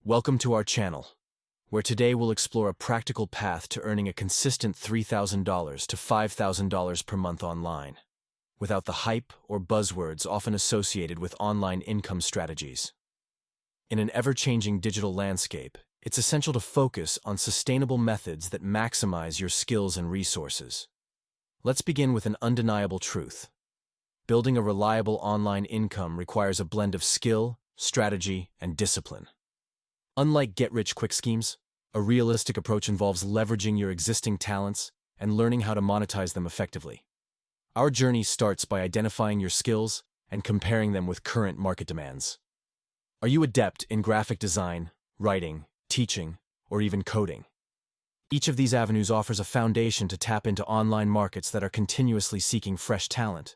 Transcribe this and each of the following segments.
Welcome to our channel, where today we'll explore a practical path to earning a consistent $3,000 to $5,000 per month online, without the hype or buzzwords often associated with online income strategies. In an ever-changing digital landscape, it's essential to focus on sustainable methods that maximize your skills and resources. Let's begin with an undeniable truth. Building a reliable online income requires a blend of skill, strategy, and discipline. Unlike get-rich-quick schemes, a realistic approach involves leveraging your existing talents and learning how to monetize them effectively. Our journey starts by identifying your skills and comparing them with current market demands. Are you adept in graphic design, writing, teaching, or even coding? Each of these avenues offers a foundation to tap into online markets that are continuously seeking fresh talent.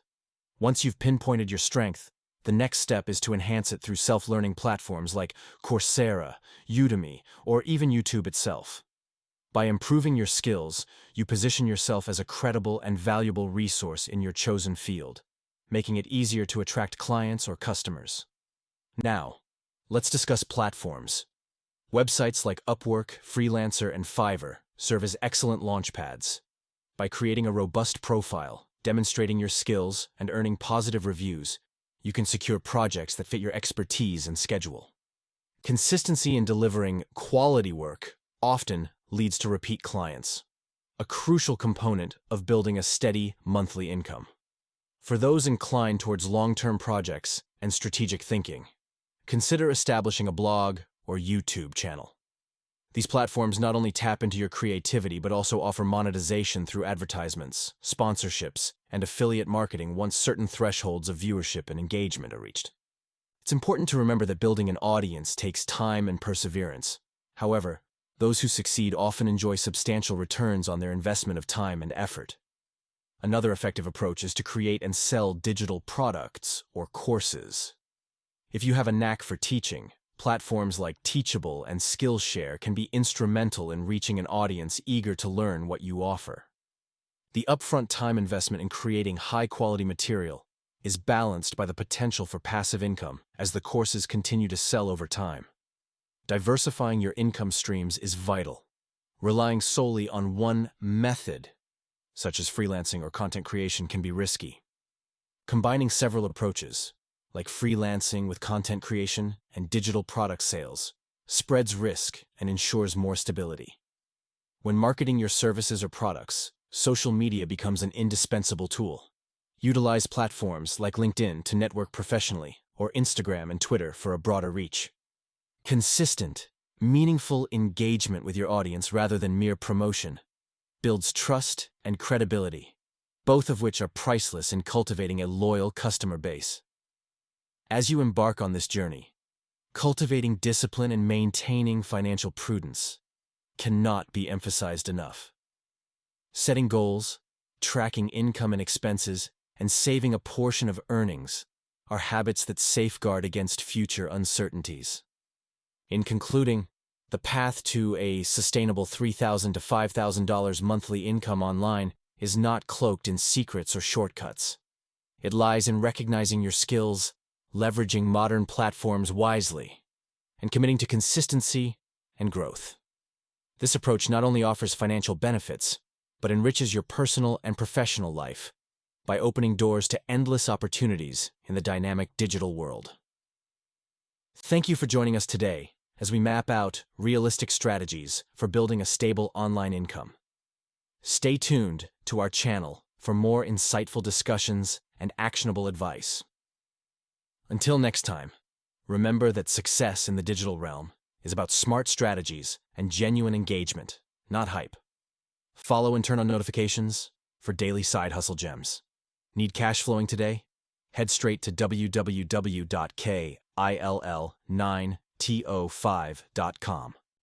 Once you've pinpointed your strength, the next step is to enhance it through self-learning platforms like Coursera, Udemy, or even YouTube itself. By improving your skills, you position yourself as a credible and valuable resource in your chosen field, making it easier to attract clients or customers. Now, let's discuss platforms. Websites like Upwork, Freelancer, and Fiverr serve as excellent launchpads. By creating a robust profile, demonstrating your skills, and earning positive reviews, you can secure projects that fit your expertise and schedule. Consistency in delivering quality work often leads to repeat clients, a crucial component of building a steady monthly income. For those inclined towards long-term projects and strategic thinking, consider establishing a blog or YouTube channel. These platforms not only tap into your creativity but also offer monetization through advertisements, sponsorships, and affiliate marketing once certain thresholds of viewership and engagement are reached. It's important to remember that building an audience takes time and perseverance. However, those who succeed often enjoy substantial returns on their investment of time and effort. Another effective approach is to create and sell digital products or courses. If you have a knack for teaching, platforms like Teachable and Skillshare can be instrumental in reaching an audience eager to learn what you offer. The upfront time investment in creating high-quality material is balanced by the potential for passive income as the courses continue to sell over time. Diversifying your income streams is vital. Relying solely on one method, such as freelancing or content creation, can be risky. Combining several approaches, like freelancing with content creation and digital product sales, spreads risk and ensures more stability. When marketing your services or products, social media becomes an indispensable tool. Utilize platforms like LinkedIn to network professionally, or Instagram and Twitter for a broader reach. Consistent, meaningful engagement with your audience rather than mere promotion builds trust and credibility, both of which are priceless in cultivating a loyal customer base. As you embark on this journey, cultivating discipline and maintaining financial prudence cannot be emphasized enough. Setting goals, tracking income and expenses, and saving a portion of earnings are habits that safeguard against future uncertainties. In concluding, the path to a sustainable $3,000 to $5,000 monthly income online is not cloaked in secrets or shortcuts. It lies in recognizing your skills, leveraging modern platforms wisely, and committing to consistency and growth. This approach not only offers financial benefits, but enriches your personal and professional life by opening doors to endless opportunities in the dynamic digital world. Thank you for joining us today as we map out realistic strategies for building a stable online income. Stay tuned to our channel for more insightful discussions and actionable advice. Until next time, remember that success in the digital realm is about smart strategies and genuine engagement, not hype. Follow and turn on notifications for daily side hustle gems. Need cash flowing today? Head straight to www.kill9to5.com.